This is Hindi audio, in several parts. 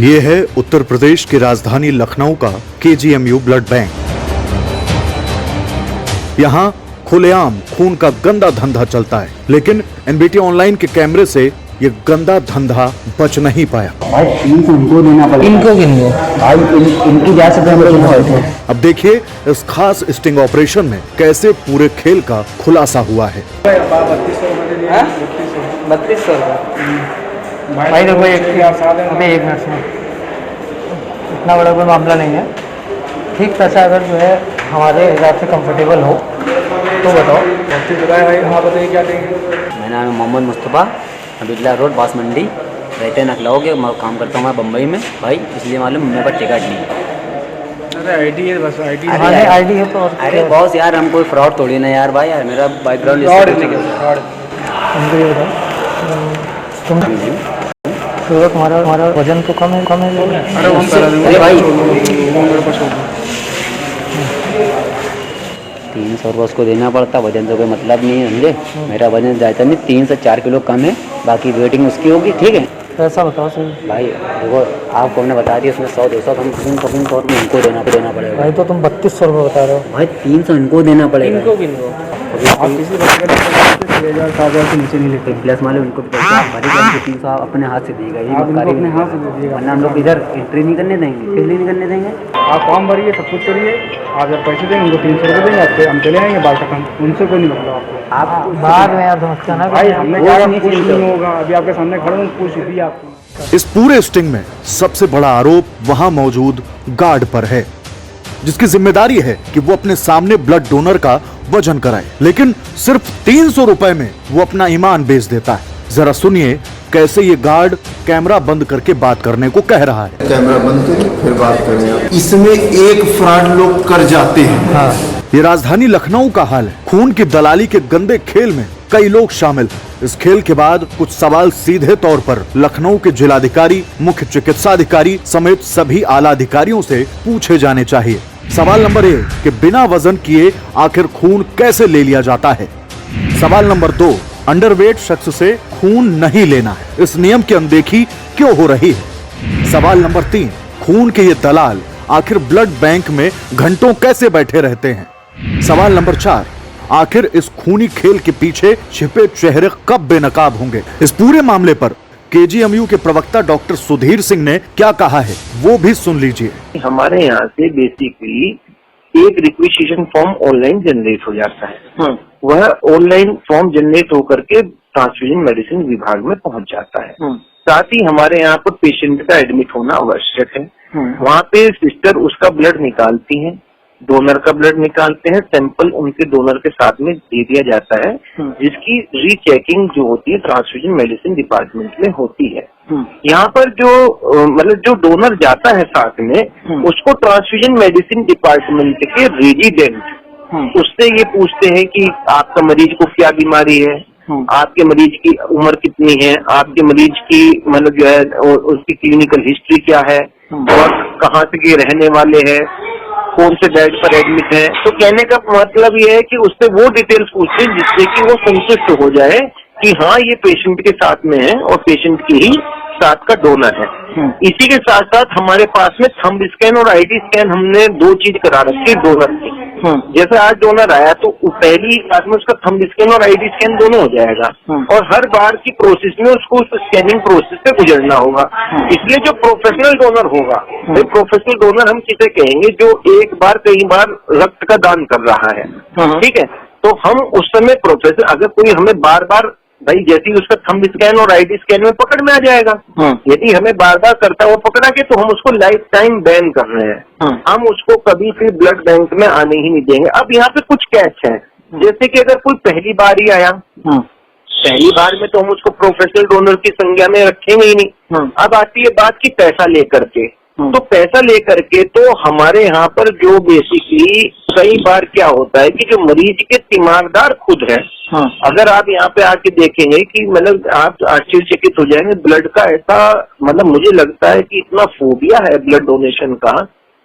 ये है उत्तर प्रदेश की राजधानी लखनऊ का केजीएमयू ब्लड बैंक। यहाँ खुलेआम खून का गंदा धंधा चलता है, लेकिन एनबीटी ऑनलाइन के कैमरे से ये गंदा धंधा बच नहीं पाया। भाई इनको देना पड़ेगा। इनको भाई इनकी जा सकते हैं। अब देखिए इस खास स्टिंग ऑपरेशन में कैसे पूरे खेल का खुलासा हुआ है। 3200 भाई देखो एक मिनट से इतना बड़ा कोई मामला नहीं है। ठीक पैसा अगर जो है हमारे हिसाब से कंफर्टेबल हो तो बताओ। हाँ बताइए क्या देंगे। मेरा नाम है मोहम्मद मुस्तफ़ा, बिजला रोड बास मंडी रहते हैं नखलऊ के। मैं काम करता हूँ मैं बम्बई में भाई, इसलिए मालूम मेरे पास टिकट नहीं है। अरे आईडी है बस, आईडी है तो। अरे बॉस यार हम कोई फ्रॉड थोड़ी ना यार भाई, यार मेरा बैकग्राउंड तुम्हारा वजन तो कम है। अरे भाई 300 रुपये उसको देना पड़ता, वजन तो कोई मतलब नहीं है समझे। मेरा वजन ज़्यादा नहीं, 3 से 4 किलो कम है, बाकी वेटिंग उसकी होगी। ठीक है पैसा बताओ सही भाई। देखो आपको हमने बता दिया, उसमें 100-200 तो इनको देना पड़ेगा भाई। तो तुम 3200 रुपये बता रहे हो भाई, 300 इनको देना पड़ेगा। आप किसी से नीचे नहीं लेते प्लस मालूम उनको 300 आप अपने हाथ से देगा, ये अपने हाथ से दीजिएगा, वरना हम लोग इधर एंट्री नहीं करने देंगे, फिर नहीं करने देंगे। आप फॉर्म भरिए, सब कुछ करिए। आप जब पैसे देंगे उनको 300 रुपये देंगे, आपसे हम चले आएंगे बाल तक। हम उनसे कोई नहीं मतलब आपको आप बाद में यार समझते ना भाई। हमने क्या कुछ नहीं होगा, अभी आपके सामने खड़े हूँ, पूछ भी आपको। इस पूरे स्टिंग में सबसे बड़ा आरोप वहां मौजूद गार्ड पर है, जिसकी जिम्मेदारी है कि वो अपने सामने ब्लड डोनर का वजन कराए, लेकिन सिर्फ 300 रुपए में वो अपना ईमान बेच देता है। जरा सुनिए कैसे ये गार्ड कैमरा बंद करके बात करने को कह रहा है। कैमरा बंद करिए फिर बात करें। इसमें एक फ्रॉड लोग कर जाते हैं। हाँ। ये राजधानी लखनऊ का हाल है। खून की दलाली के गंदे खेल में कई लोग शामिल। इस खेल के बाद कुछ सवाल सीधे तौर पर लखनऊ के जिलाधिकारी, मुख्य चिकित्साधिकारी समेत सभी आला अधिकारियों से पूछे जाने चाहिए। सवाल नंबर 1 कि बिना वजन किए आखिर खून कैसे ले लिया जाता है। सवाल नंबर 2, अंडरवेट शख्स से खून नहीं लेना है, इस नियम की अनदेखी क्यों हो रही है। सवाल नंबर 3, खून के ये दलाल आखिर ब्लड बैंक में घंटों कैसे बैठे रहते हैं। सवाल नंबर 4, आखिर इस खूनी खेल के पीछे छिपे चेहरे कब बेनकाब होंगे। इस पूरे मामले पर केजीएमयू के प्रवक्ता डॉक्टर सुधीर सिंह ने क्या कहा है वो भी सुन लीजिए। हमारे यहाँ से बेसिकली एक रिक्वेजिशन फॉर्म ऑनलाइन जनरेट हो जाता है। वह ऑनलाइन फॉर्म जनरेट होकर के ट्रांसफ्यूजन मेडिसिन विभाग में पहुंच जाता है। साथ ही हमारे यहाँ पर पेशेंट का एडमिट होना आवश्यक है। वहाँ पे सिस्टर उसका ब्लड निकालती है, डोनर का ब्लड निकालते हैं, सैंपल उनके डोनर के साथ में दे दिया जाता है, जिसकी रीचेकिंग जो होती है ट्रांसफ्यूजन मेडिसिन डिपार्टमेंट में होती है। यहाँ पर जो मतलब जो डोनर जाता है साथ में, उसको ट्रांसफ्यूजन मेडिसिन डिपार्टमेंट के रेजिडेंट उससे ये पूछते हैं कि आपका मरीज को क्या बीमारी है, आपके मरीज की उम्र कितनी है, आपके मरीज की मतलब जो है उसकी क्लिनिकल हिस्ट्री क्या है, और कहाँ से ये रहने वाले हैं, कौन से बेड पर एडमिट है। तो कहने का मतलब ये है कि उससे वो डिटेल्स पूछते हैं जिससे कि वो संतुष्ट हो जाए कि हाँ ये पेशेंट के साथ में है और पेशेंट की ही साथ का डोनर है। इसी के साथ साथ हमारे पास में थंब स्कैन और आईडी स्कैन हमने 2 चीज करा रखी है डोनर की। जैसे आज डोनर आया तो पहली बात में उसका थंब स्कैन और आईडी स्कैन दोनों हो जाएगा, और हर बार की प्रोसेस में उसको उस स्कैनिंग प्रोसेस से गुजरना होगा। इसलिए जो प्रोफेशनल डोनर होगा, वो प्रोफेशनल डोनर हम किसे कहेंगे जो एक बार कई बार रक्त का दान कर रहा है। ठीक है, तो हम उस समय प्रोफेशनल, अगर कोई हमें बार बार भाई जैसे ही उसका थंब स्कैन और आईडी स्कैन में पकड़ में आ जाएगा, यदि हमें बार बार करता हुआ पकड़ा के तो हम उसको लाइफ टाइम बैन कर रहे हैं। हम उसको कभी फिर ब्लड बैंक में आने ही नहीं देंगे। अब यहाँ पे कुछ कैच है, जैसे कि अगर कोई पहली बार ही आया, पहली बार में तो हम उसको प्रोफेशनल डोनर की संज्ञा में रखेंगे ही नहीं। अब आती है बात की पैसा लेकर के, तो पैसा लेकर के तो हमारे यहाँ पर जो बेसिकली कई बार क्या होता है कि जो मरीज के तीमारदार खुद है, अगर आप यहाँ पे आके देखेंगे कि मतलब आप आश्चर्यचकित हो जाएंगे। ब्लड का ऐसा मतलब मुझे लगता है कि इतना फोबिया है ब्लड डोनेशन का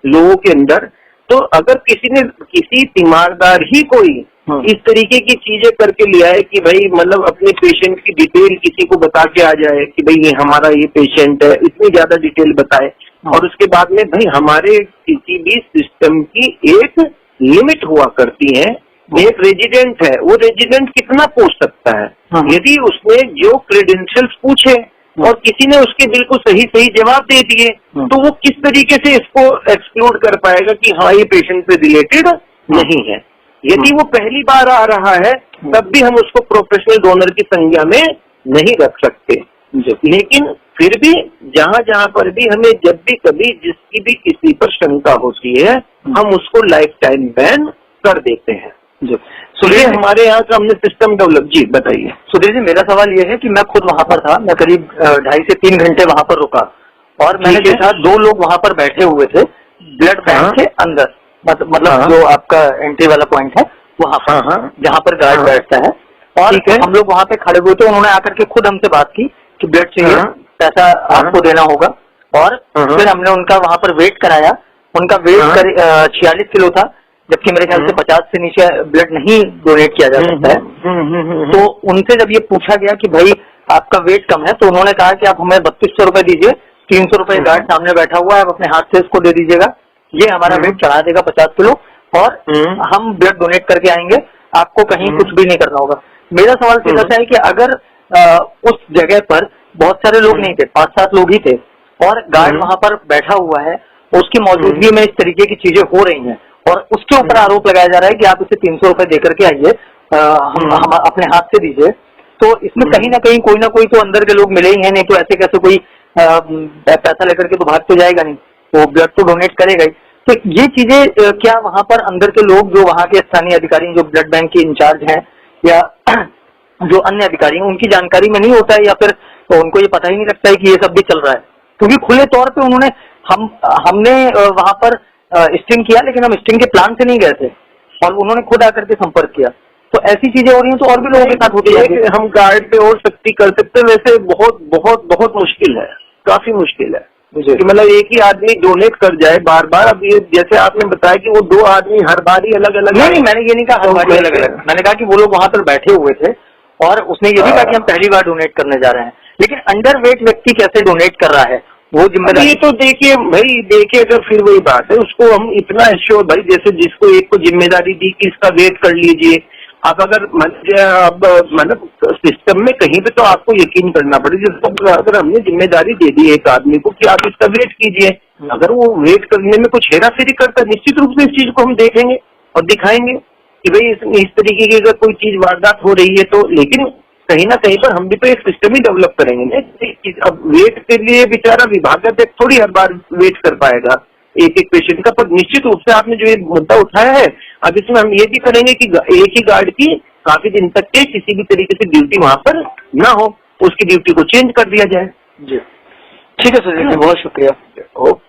लोगों के अंदर। तो अगर किसी तीमारदार ही कोई इस तरीके की चीजें करके लिया है कि भाई मतलब अपने पेशेंट की डिटेल किसी को बता के आ जाए कि भाई ये हमारा ये पेशेंट है, इतनी ज्यादा डिटेल बताए। और उसके बाद में भाई हमारे किसी भी सिस्टम की एक लिमिट हुआ करती है। एक रेजिडेंट है, वो रेजिडेंट कितना पूछ सकता है? यदि उसने जो क्रेडेंशियल्स पूछे और किसी ने उसके बिल्कुल सही सही जवाब दे दिए, तो वो किस तरीके से इसको एक्सक्लूड कर पाएगा कि हाँ ये पेशेंट से रिलेटेड नहीं है। यदि वो पहली बार आ रहा है तब भी हम उसको प्रोफेशनल डोनर की संज्ञा में नहीं रख सकते। लेकिन फिर भी जहाँ जहाँ पर भी हमें जब भी कभी जिसकी भी किसी पर शंका होती है, हम उसको लाइफ टाइम बैन कर देते हैं। सुधीर, हमारे यहाँ का हमने सिस्टम डेवलप। जी बताइए। सुधीर जी, मेरा सवाल ये है कि मैं खुद वहाँ पर था, मैं करीब 2.5 से 3 घंटे वहाँ पर रुका और मैंने देखा 2 लोग वहाँ पर बैठे हुए थे ब्लड बैंक के अंदर, मतलब जो आपका एंट्री वाला पॉइंट है वहाँ पर, जहाँ पर गार्ड बैठता है। और हम लोग वहाँ पे खड़े हुए थे, उन्होंने आकर के खुद हमसे बात की कि ब्लड चाहिए, पैसा आपको देना होगा। और फिर हमने उनका वहाँ पर वेट कराया। उनका वेट 46 किलो था, जबकि मेरे ख्याल से 50 से नीचे ब्लड नहीं डोनेट किया जा सकता है। तो उनसे जब ये पूछा गया कि भाई आपका वेट कम है, तो उन्होंने कहा कि आप हमें 3200 रुपए दीजिए, 300 रुपए गार्ड सामने बैठा हुआ है, आप अपने हाथ से इसको दे दीजिएगा, ये हमारा वेट चढ़ा देगा 50 किलो और हम ब्लड डोनेट करके आएंगे, आपको कहीं कुछ भी नहीं करना होगा। मेरा सवाल सीधा सा है कि अगर उस जगह पर बहुत सारे लोग नहीं थे, 5-7 लोग ही थे और गार्ड वहां पर बैठा हुआ है, उसकी मौजूदगी में इस तरीके की चीजें हो रही हैं और उसके ऊपर आरोप लगाया जा रहा है कि आप इसे 300 रुपए दे करके आइए, हम अपने हाथ से दीजिए, तो इसमें कहीं ना कहीं कोई ना कोई तो अंदर के लोग मिले ही हैं, नहीं तो ऐसे कैसे कोई पैसा लेकर के तो भाग तो जाएगा नहीं, वो ब्लड तो डोनेट करेगा ही। तो ये चीजें क्या वहां पर अंदर के लोग जो वहां के स्थानीय अधिकारी जो ब्लड बैंक के इंचार्ज हैं या जो अन्य अधिकारी हैं, उनकी जानकारी में नहीं होता है, या फिर तो उनको ये पता ही नहीं लगता है कि ये सब भी चल रहा है? क्योंकि खुले तौर पे उन्होंने हमने वहां पर स्टिंग किया, लेकिन हम स्टिंग के प्लान से नहीं गए थे और उन्होंने खुद आकर के संपर्क किया। तो ऐसी चीजें हो रही हैं तो और भी लोगों के साथ होती है। हम गार्ड पे और सख्ती कर सकते हैं, वैसे बहुत बहुत बहुत मुश्किल है, काफी मुश्किल है कि मतलब एक ही आदमी डोनेट कर जाए बार बार। अब ये जैसे आपने बताया कि वो 2 आदमी हर बार ही अलग अलग। नहीं, मैंने ये नहीं कहा हर बार अलग अलग, मैंने कहा कि वो लोग वहां पर बैठे हुए थे और उसने ये भी कहा कि हम पहली बार डोनेट करने जा रहे हैं। लेकिन अंडर वेट व्यक्ति कैसे डोनेट कर रहा है, वो जिम्मेदारी। ये तो देखिए भाई, देखिए अगर फिर वही बात है, उसको हम इतना एश्योर भाई, जैसे जिसको एक को जिम्मेदारी दी कि इसका वेट कर लीजिए, आप अगर मतलब सिस्टम में कहीं पे तो आपको यकीन करना पड़ेगा। अगर हमने जिम्मेदारी दे दी एक आदमी को कि आप इसका वेट कीजिए, अगर वो वेट करने में कुछ हेरा फेरी करता है, निश्चित रूप से इस चीज को हम देखेंगे और दिखाएंगे कि भाई इस तरीके की अगर कोई चीज वारदात हो रही है तो। लेकिन कहीं ना कहीं पर हम भी तो एक सिस्टम ही डेवलप करेंगे। अब वेट के लिए बेचारा विभागाध्यक्ष थोड़ी हर बार वेट कर पाएगा एक एक पेशेंट का। पर निश्चित रूप से आपने जो ये मुद्दा उठाया है, अब इसमें हम ये भी करेंगे कि एक ही गार्ड की काफी दिन तक के किसी भी तरीके से ड्यूटी वहां पर ना हो, उसकी ड्यूटी को चेंज कर दिया जाए। जी ठीक है सुधीर जी, बहुत शुक्रिया। ओके।